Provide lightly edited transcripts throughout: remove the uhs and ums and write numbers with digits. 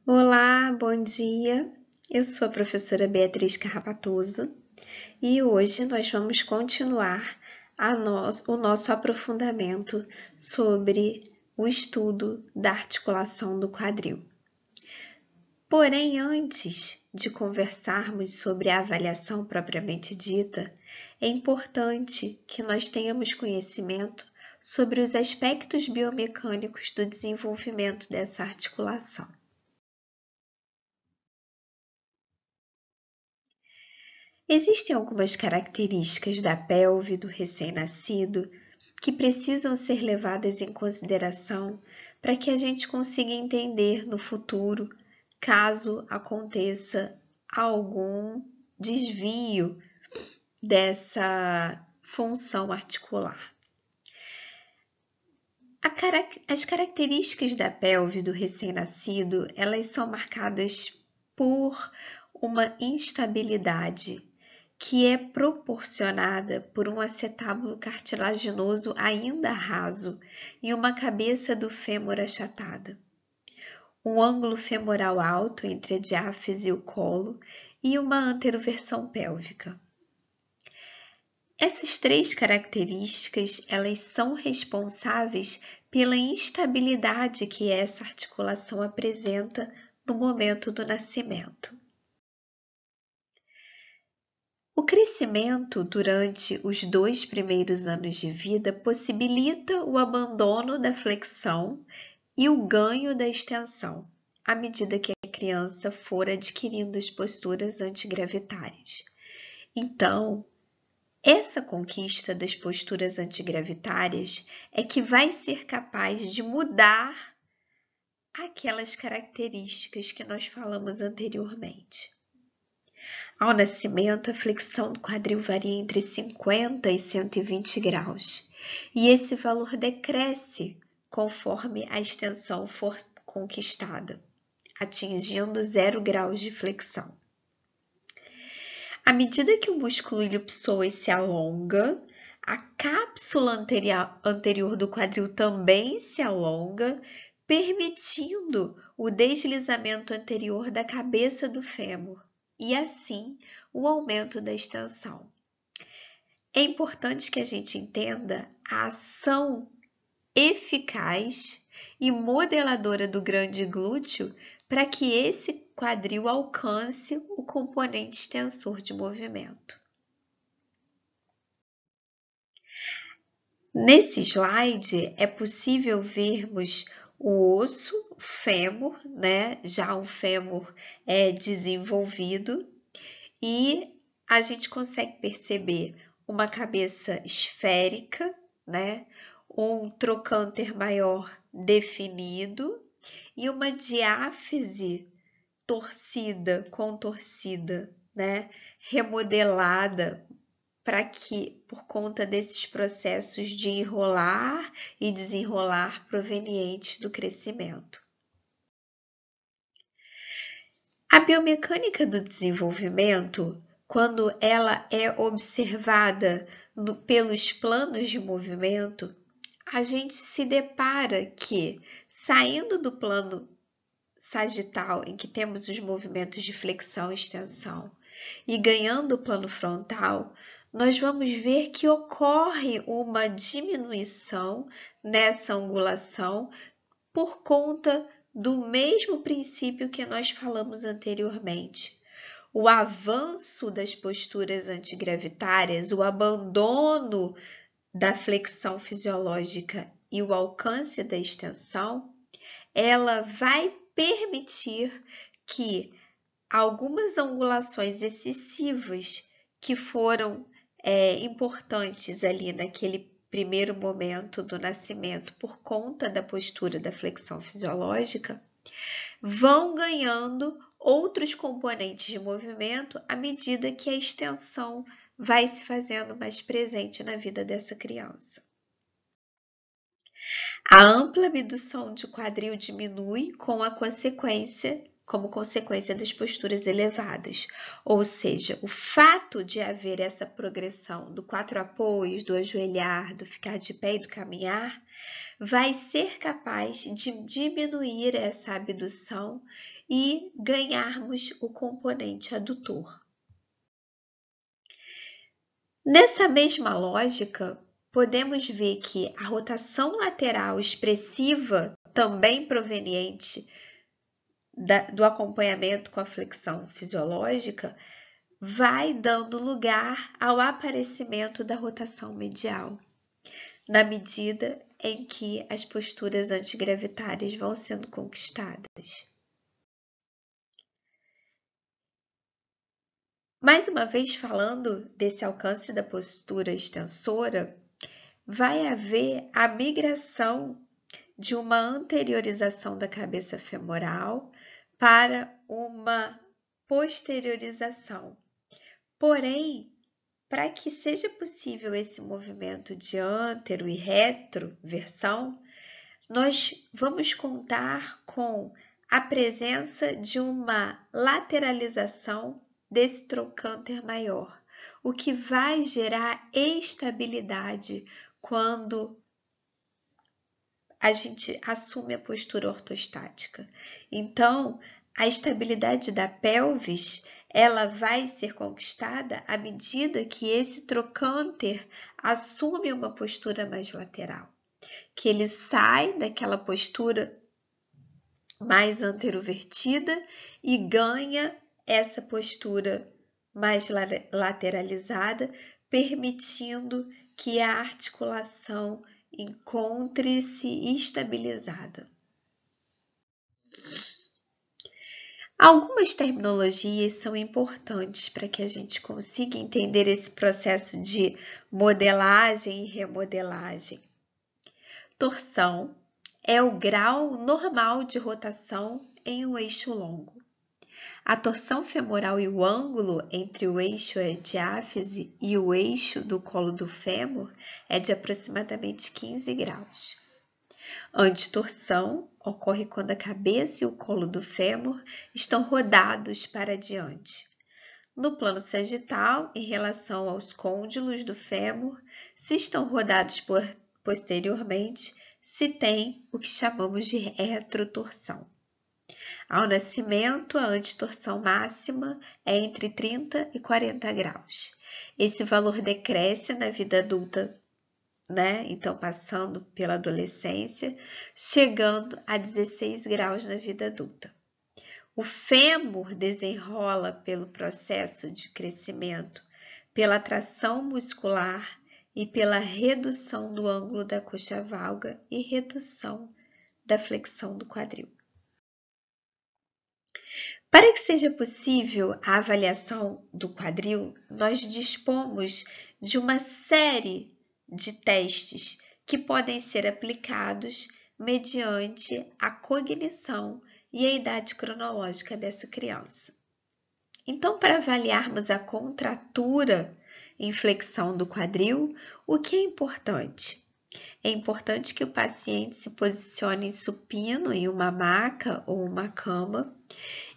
Olá, bom dia. Eu sou a professora Beatriz Carrapatoso e hoje nós vamos continuar o nosso aprofundamento sobre o estudo da articulação do quadril. Porém, antes de conversarmos sobre a avaliação propriamente dita, é importante que nós tenhamos conhecimento sobre os aspectos biomecânicos do desenvolvimento dessa articulação. Existem algumas características da pelve do recém-nascido que precisam ser levadas em consideração para que a gente consiga entender no futuro, caso aconteça algum desvio dessa função articular. As características da pelve do recém-nascido, elas são marcadas por uma instabilidade que é proporcionada por um acetábulo cartilaginoso ainda raso e uma cabeça do fêmur achatada. Um ângulo femoral alto entre a diáfise e o colo e uma anteroversão pélvica. Essas três características, elas são responsáveis pela instabilidade que essa articulação apresenta no momento do nascimento. O crescimento durante os 2 primeiros anos de vida possibilita o abandono da flexão e o ganho da extensão, à medida que a criança for adquirindo as posturas antigravitárias. Então, essa conquista das posturas antigravitárias é que vai ser capaz de mudar aquelas características que nós falamos anteriormente. Ao nascimento, a flexão do quadril varia entre 50 e 120 graus, e esse valor decresce conforme a extensão for conquistada, atingindo 0 graus de flexão. À medida que o músculo iliopsoas se alonga, a cápsula anterior do quadril também se alonga, permitindo o deslizamento anterior da cabeça do fêmur e, assim, o aumento da extensão. É importante que a gente entenda a ação eficaz e modeladora do grande glúteo para que esse quadril alcance o componente extensor de movimento. Nesse slide é possível vermos o osso fêmur, né? Já um fêmur desenvolvido, e a gente consegue perceber uma cabeça esférica, né? Um trocânter maior definido e uma diáfise contorcida, né? Remodelada para que, por conta desses processos de enrolar e desenrolar provenientes do crescimento. A biomecânica do desenvolvimento, quando ela é observada pelos planos de movimento, a gente se depara que, saindo do plano sagital, em que temos os movimentos de flexão e extensão, e ganhando o plano frontal, nós vamos ver que ocorre uma diminuição nessa angulação por conta do mesmo princípio que nós falamos anteriormente. O avanço das posturas antigravitárias, o abandono da flexão fisiológica e o alcance da extensão, ela vai permitir que algumas angulações excessivas que foram importantes ali naquele primeiro momento do nascimento por conta da postura da flexão fisiológica, vão ganhando outros componentes de movimento à medida que a extensão vai se fazendo mais presente na vida dessa criança. A ampla abdução de quadril diminui com como consequência das posturas elevadas. Ou seja, o fato de haver essa progressão do 4 apoios, do ajoelhar, do ficar de pé e do caminhar, vai ser capaz de diminuir essa abdução e ganharmos o componente adutor. Nessa mesma lógica, podemos ver que a rotação lateral expressiva, também proveniente do acompanhamento com a flexão fisiológica, vai dando lugar ao aparecimento da rotação medial, na medida em que as posturas antigravitárias vão sendo conquistadas. Mais uma vez, falando desse alcance da postura extensora, vai haver a migração de uma anteriorização da cabeça femoral para uma posteriorização. Porém, para que seja possível esse movimento de antero e retroversão, nós vamos contar com a presença de uma lateralização desse trocânter maior, o que vai gerar estabilidade quando a gente assume a postura ortostática. Então, a estabilidade da pelvis, ela vai ser conquistada à medida que esse trocânter assume uma postura mais lateral, que ele sai daquela postura mais anterovertida e ganha essa postura mais lateralizada, permitindo que a articulação encontre-se estabilizada. Algumas terminologias são importantes para que a gente consiga entender esse processo de modelagem e remodelagem. Torção é o grau normal de rotação em um eixo longo. A torção femoral e o ângulo entre o eixo diáfise e o eixo do colo do fêmur é de aproximadamente 15 graus. Antitorção ocorre quando a cabeça e o colo do fêmur estão rodados para diante. No plano sagital, em relação aos côndilos do fêmur, se estão rodados posteriormente, se tem o que chamamos de retrotorção. Ao nascimento, a antitorção máxima é entre 30 e 40 graus. Esse valor decresce na vida adulta, Então, passando pela adolescência, chegando a 16 graus na vida adulta. O fêmur desenrola pelo processo de crescimento, pela tração muscular e pela redução do ângulo da coxa valga e redução da flexão do quadril. Para que seja possível a avaliação do quadril, nós dispomos de uma série de testes que podem ser aplicados mediante a cognição e a idade cronológica dessa criança. Então, para avaliarmos a contratura em flexão do quadril, o que é importante? É importante que o paciente se posicione em supino em uma maca ou uma cama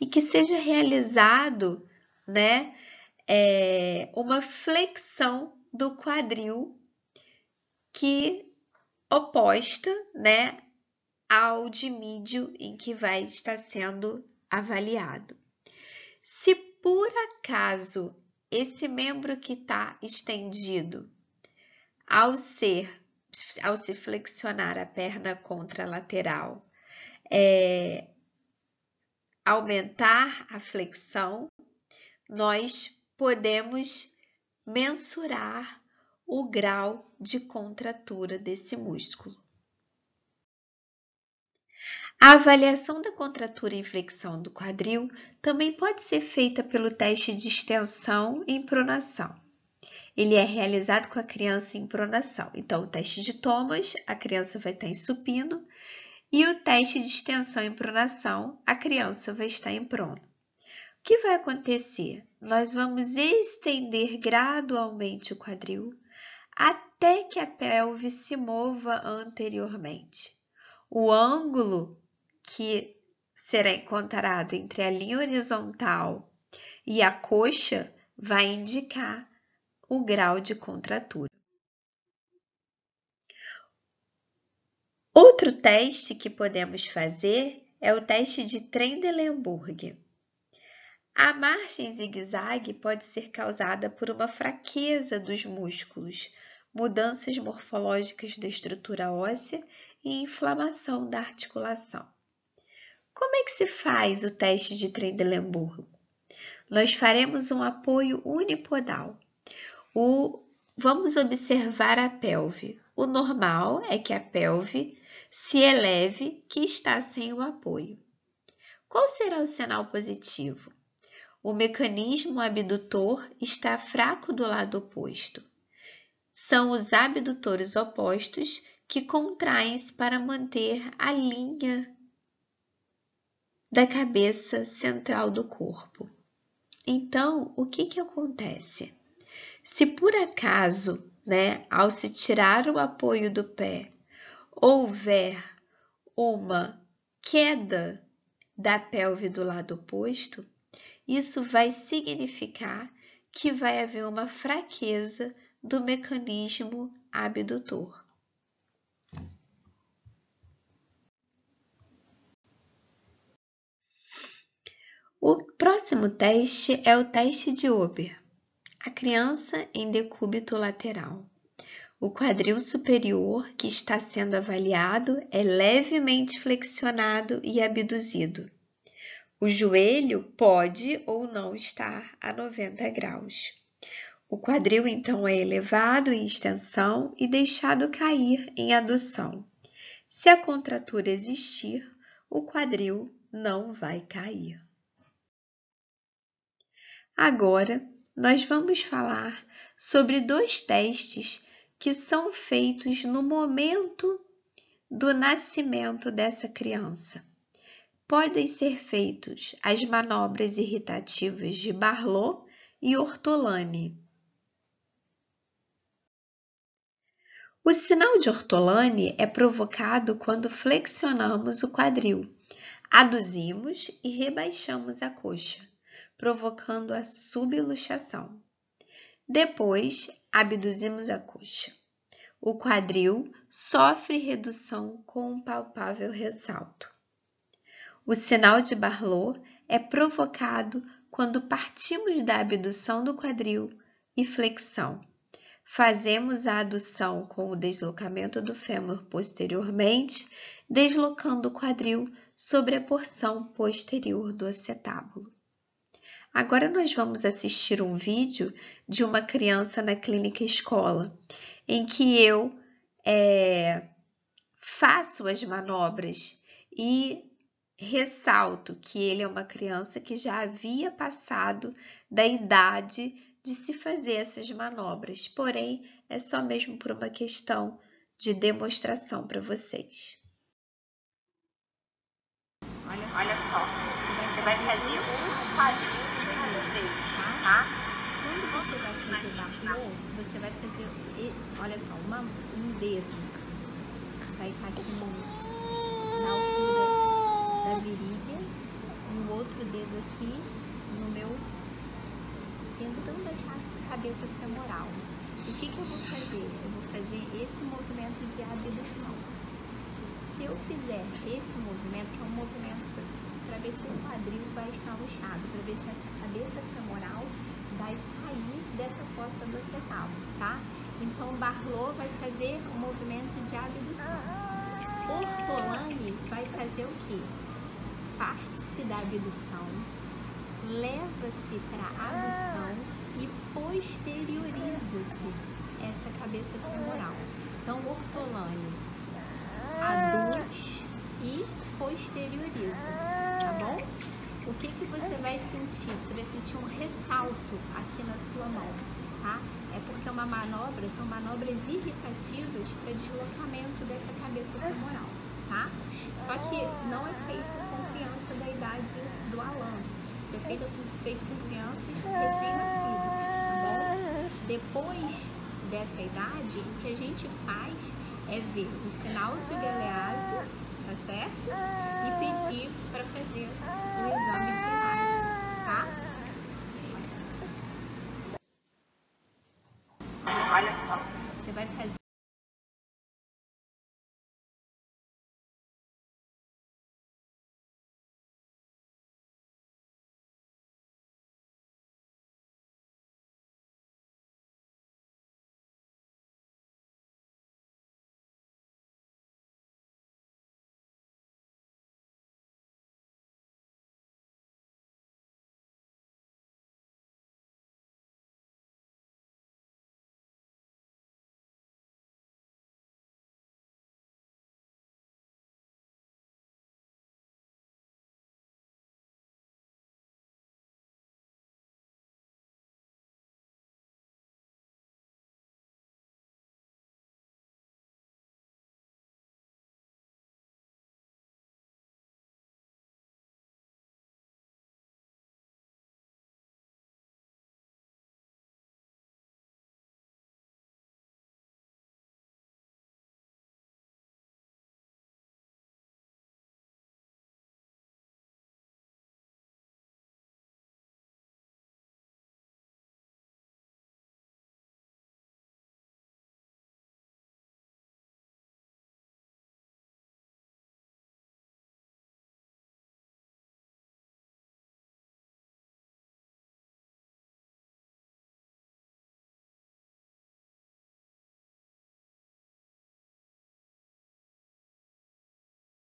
e que seja realizado, uma flexão do quadril que oposta, ao de mídio em que vai estar sendo avaliado. Se por acaso esse membro que está estendido, ao se flexionar a perna contralateral, aumentar a flexão, nós podemos mensurar o grau de contratura desse músculo. A avaliação da contratura e flexão do quadril também pode ser feita pelo teste de extensão e pronação. Ele é realizado com a criança em pronação. Então, o teste de Thomas, a criança vai estar em supino, e o teste de extensão e pronação, a criança vai estar em prono. O que vai acontecer? Nós vamos estender gradualmente o quadril até que a pelve se mova anteriormente. O ângulo que será encontrado entre a linha horizontal e a coxa vai indicar o grau de contratura. Outro teste que podemos fazer é o teste de Trendelenburg. A marcha em zigue-zague pode ser causada por uma fraqueza dos músculos, mudanças morfológicas da estrutura óssea e inflamação da articulação. Como é que se faz o teste de Trendelenburg? Nós faremos um apoio unipodal. Vamos observar a pelve. O normal é que a pelve se eleve, que está sem o apoio. Qual será o sinal positivo? O mecanismo abdutor está fraco do lado oposto. São os abdutores opostos que contraem-se para manter a linha da cabeça central do corpo. Então, o que acontece? Se por acaso, ao se tirar o apoio do pé, houver uma queda da pelve do lado oposto, isso vai significar que vai haver uma fraqueza do mecanismo abdutor. O próximo teste é o teste de Ober. A criança em decúbito lateral. O quadril superior que está sendo avaliado é levemente flexionado e abduzido. O joelho pode ou não estar a 90 graus. O quadril, então, é elevado em extensão e deixado cair em adução. Se a contratura existir, o quadril não vai cair. Agora, nós vamos falar sobre 2 testes que são feitos no momento do nascimento dessa criança. Podem ser feitos as manobras irritativas de Barlow e Ortolani. O sinal de Ortolani é provocado quando flexionamos o quadril, aduzimos e rebaixamos a coxa, provocando a subluxação. Depois, abduzimos a coxa. O quadril sofre redução com um palpável ressalto. O sinal de Barlow é provocado quando partimos da abdução do quadril e flexão. Fazemos a adução com o deslocamento do fêmur posteriormente, deslocando o quadril sobre a porção posterior do acetábulo. Agora nós vamos assistir um vídeo de uma criança na clínica escola, em que eu faço as manobras e ressalto que ele é uma criança que já havia passado da idade de se fazer essas manobras, porém é só mesmo por uma questão de demonstração para vocês. Olha só, você vai fazer um quadril de cada vez, tá? Quando você vai fazer Barlow, você vai fazer, olha só, um dedo vai estar aqui na altura da virilha e o outro dedo aqui no meu, tentando achar a cabeça femoral. O que eu vou fazer? Eu vou fazer esse movimento de abdução. Se eu fizer esse movimento, que é um movimento para ver se o quadril vai estar luxado, para ver se essa cabeça femoral vai sair dessa fossa do acetábulo, tá? Então, Barlow vai fazer o movimento de abdução. Ortolani vai fazer o quê? Parte-se da abdução, leva-se para a adução e posterioriza-se essa cabeça femoral. Então, Ortolani aduz e posterioriza, tá bom? O que você vai sentir? Você vai sentir um ressalto aqui na sua mão, tá? É porque é uma manobra, são manobras irritativas para deslocamento dessa cabeça femoral, tá? Só que não é feito com criança da idade do Alan. Isso é feito com crianças recém-nascidas, tá bom? Depois dessa idade, o que a gente faz é ver o sinal de Galeazzi, tá certo? E pedir para fazer fazer